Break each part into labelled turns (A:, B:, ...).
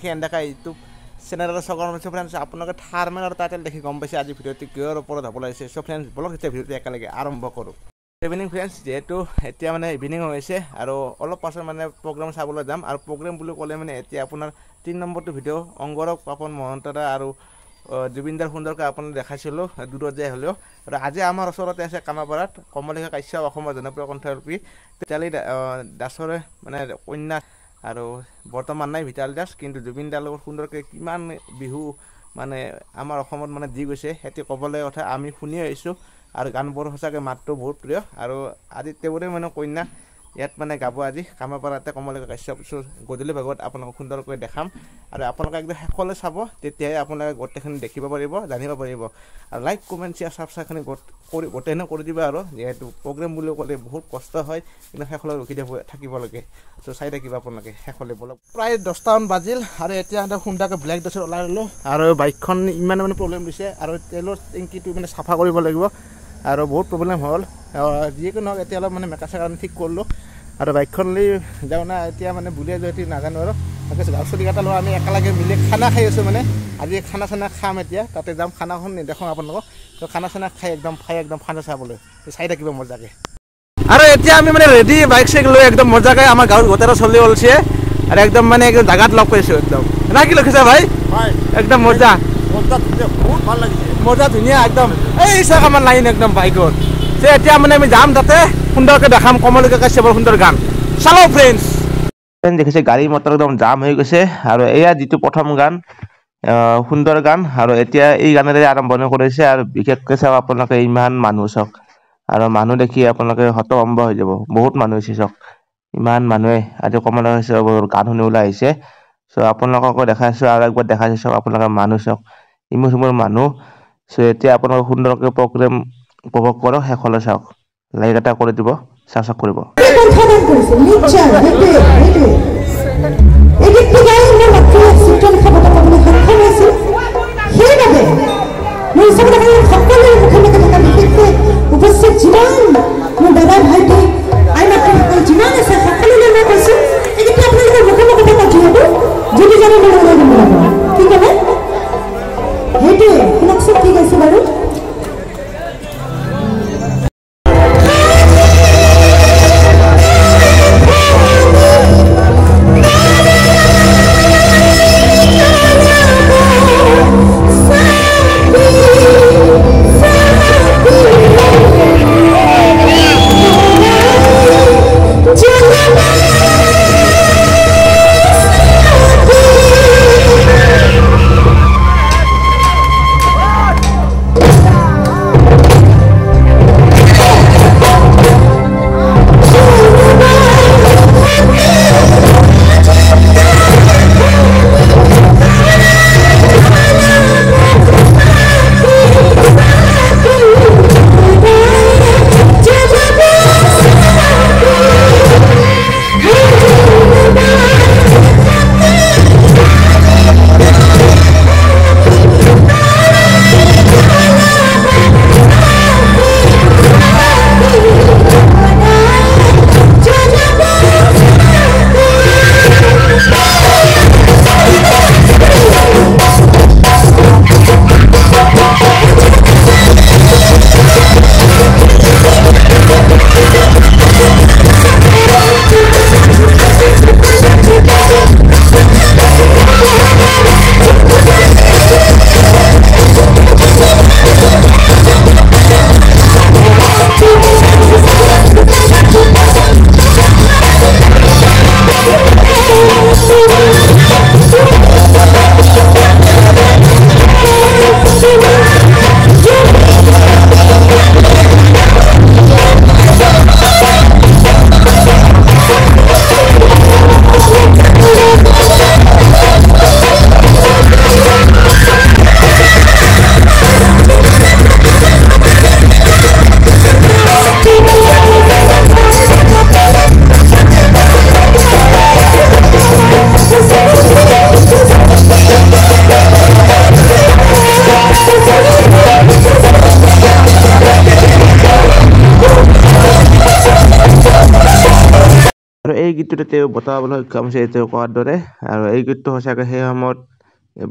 A: দেখি এনেকা ইউটিউব চেনেলৰ সগৰ হৈছে ফ্ৰেণ্ডছ আপোনালোকে থাৰ্মেল আৰু টাইটেল দেখি গম পাইছে আজি ভিডিঅ'টো কিহৰ ওপৰত হ'ব লাগিছে চ' ফ্ৰেণ্ডছ বলক এতিয়া ভিডিঅ'টো একেলগে আৰম্ভ কৰোঁ ইভিনিং ফ্ৰেণ্ডছ যেহেতু এতিয়া মানে ইভিনিং হৈছে আৰু অলপ পাছত মানে প্ৰগ্ৰাম চাবলৈ যাম আৰু প্ৰগ্ৰাম বুলি ক'লে মানে এতিয়া আপোনাৰ 3 নম্বৰটো ভিডিঅ' অংগৰক পাপন মহন্তৰা আৰু জুবিনদাৰ সুন্দৰকৈ আপোনালোকে দেখাইছিলোঁ দূৰত যায় হ'লেও আৰু আজি আমাৰ ওচৰতে আছে কামাপাৰাত কমলিকা কাশ্যপ অসমৰ জনপ্ৰিয় কণ্ঠশিল্পী ভিতালী দাসৰে মানে কন্যা আৰু বৰ্তমান নাই ভিতালী দাস কিন্তু জুবিন দাৰ লগত সুন্দৰকৈ কিমান বিহু মানে আমাৰ অসমত মানে দি গৈছে সেইটো ক'বলৈ কথা আমি শুনি আহিছোঁ আৰু গানবোৰ সঁচাকৈ মাতটো বহুত প্ৰিয় আৰু আজি তেওঁৰে মানে কন্যা ইয়াত মানে গাব আজি কামাপাৰাতে কমলিকা কাশ্যপ গধূলি ভাগত আপোনালোকক সুন্দৰকৈ দেখাম আৰু আপোনালোকে একদম শেষলৈ চাব তেতিয়াহে আপোনালোকে গোটেইখিনি দেখিব পাৰিব জানিব পাৰিব আৰু লাইক কমেণ্ট শ্বেয়াৰ ছাবস্ক্ৰাইবখিনি গোটেইখিনি কৰি দিব আৰু যিহেতু প্ৰগ্ৰেম বুলি ক'লে বহুত কষ্ট হয় কিন্তু শেষলৈ ৰখি থাকিব লাগে ত' চাই থাকিব আপোনালোকে শেষলৈ বলক প্ৰায় 10টামান বাজিল আৰু এতিয়া সুন্দৰকৈ ব্লেক ড্ৰেছত ওলাই ল'লোঁ আৰু বাইকখন ইমান মানে প্ৰব্লেম দিছে আৰু তেলৰ টেংকিটো মানে চাফা কৰিব লাগিব আৰু বহুত প্ৰব্লেম হ'ল যিকোনো নহওক এতিয়া অলপ মানে মেকাচাৰ কাৰণে ঠিক কৰিলোঁ আৰু বাইকখন লৈ যাওঁ না এতিয়া মানে বুলিয়াই যোৱা এতিয়া নাজানো আৰু তাকে চলিকেইটা লৈ আমি একেলগে মিলি খানা খাই আছোঁ মানে আজি খানা চানা খাম এতিয়া তাতে যাম খানাখন নেদেখাওঁ আপোনালোকক তো খানা চানা খাই একদম খানা চাবলৈ চাই থাকিব মজাকৈ আৰু এতিয়া আমি মানে ৰেডি বাইক চাইক লৈ একদম মজাকৈ আমাৰ গাঁৱত গোটেইটা চলি ওলছে আৰু একদম মানে একদম জাগাত লগ পাইছোঁ একদম না কি লখিছা ভাই একদম মজা বহুত ভাল লাগিছে মজা ধুনীয়া একদম এই চাওক আমাৰ লাইন একদম বাইকত যে এতিয়া মানে আমি যাম তাতে সুন্দৰকৈ দেখাম কমলিকা কাশ্যপৰ সুন্দৰ গান চালো ফ্ৰেণ্ডছ দেখিছে গাড়ী মটৰ একদম জাম হৈ গৈছে আৰু এয়া যিটো প্ৰথম গান সুন্দৰ গান আৰু এতিয়া এই গানেৰে আৰম্ভণি কৰিছে আৰু বিশেষকৈ চাওক আপোনালোকে ইমান মানুহ চাওক আৰু মানুহ দেখি আপোনালোকে হতভম্ব হৈ যাব বহুত মানুহ হৈছে চাওক ইমান মানুহে আজি কমলিকা কাশ্যপৰ গান শুনি ওলাই আহিছে চ' আপোনালোককো দেখাইছোঁ আৰু একবাৰ দেখাইছোঁ চাওক আপোনালোকে মানুহ চাওক ইমোৰ মানুহ চ' এতিয়া আপোনালোকে সুন্দৰকৈ প্ৰগ্ৰেম উপভোগ কৰক শেষলৈ চাওক লাইক এটা কৰি দিব ছাবস্ক্ৰাইব কৰিব আৰু এই গীতটোতে তেওঁ বঁটা পাবলৈ সক্ষম হৈছে তেওঁ কোৱাৰ দৰে। আৰু এই গীতটো সঁচাকৈ সেই সময়ত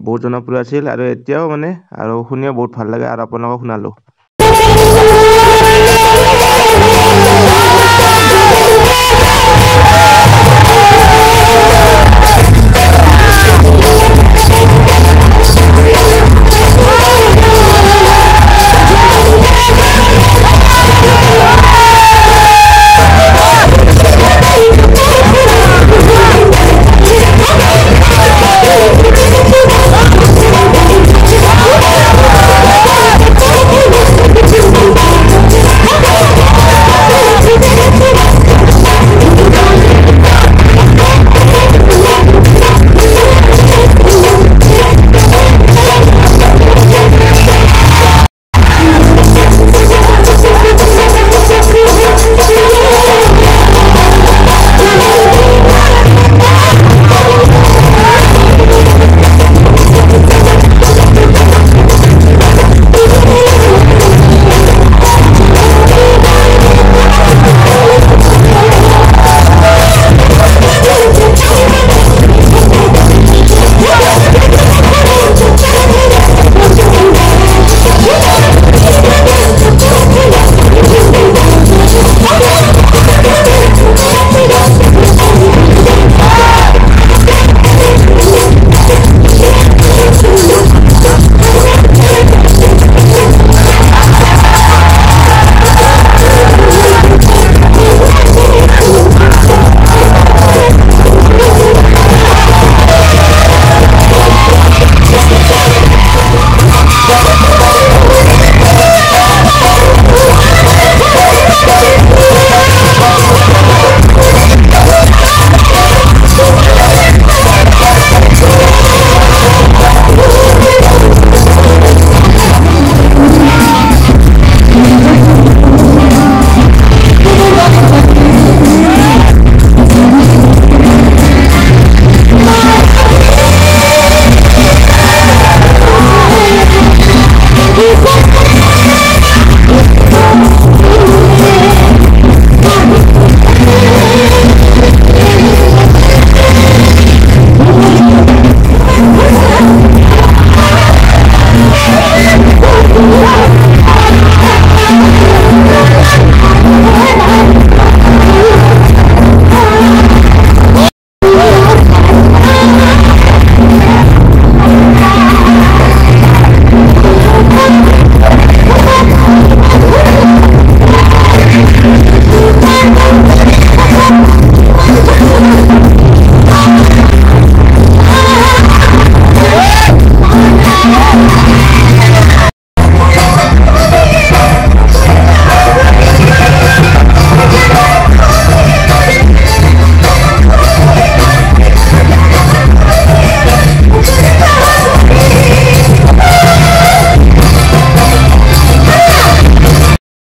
A: বহুত জনপ্ৰিয় আছিল আৰু এতিয়াও মানে আৰু শুনিও বহুত ভাল লাগে আৰু আপোনালোকক শুনালোঁ।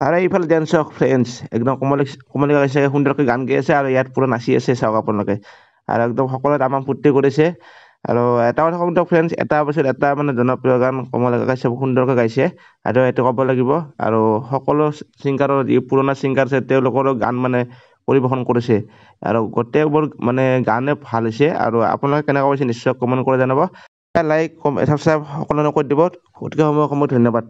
A: আৰু এইফালে ডেন্স চাওক ফ্ৰেণ্ডছ, একদম কমলিকা কাশ্যপে সুন্দৰকৈ গান গাই আছে আৰু ইয়াত পুৰা নাচি আছে চাওক আপোনালোকে। আৰু একদম সকলোৱে তামাম ফূৰ্তি কৰিছে। আৰু এটা কথা কওঁ ফ্ৰেণ্ডছ, এটাৰ পিছত এটা মানে জনপ্ৰিয় গান কমলিকা কাশ্যপে সুন্দৰকৈ গাইছে আৰু এইটো ক'ব লাগিব। আৰু সকলো ছিংগাৰৰ যি পুৰণা ছিংগাৰ আছে তেওঁলোকৰো গান মানে পৰিৱেশন কৰিছে আৰু গোটেইবোৰ মানে গানে ভাল হৈছে। আৰু আপোনালোকে কেনেকুৱা পাইছে নিশ্চয় কমেণ্ট কৰি জনাব। লাইক ছাবস্ক্ৰাইব সকলোকে কৰি দিব। গতিকে সময় ধন্যবাদ।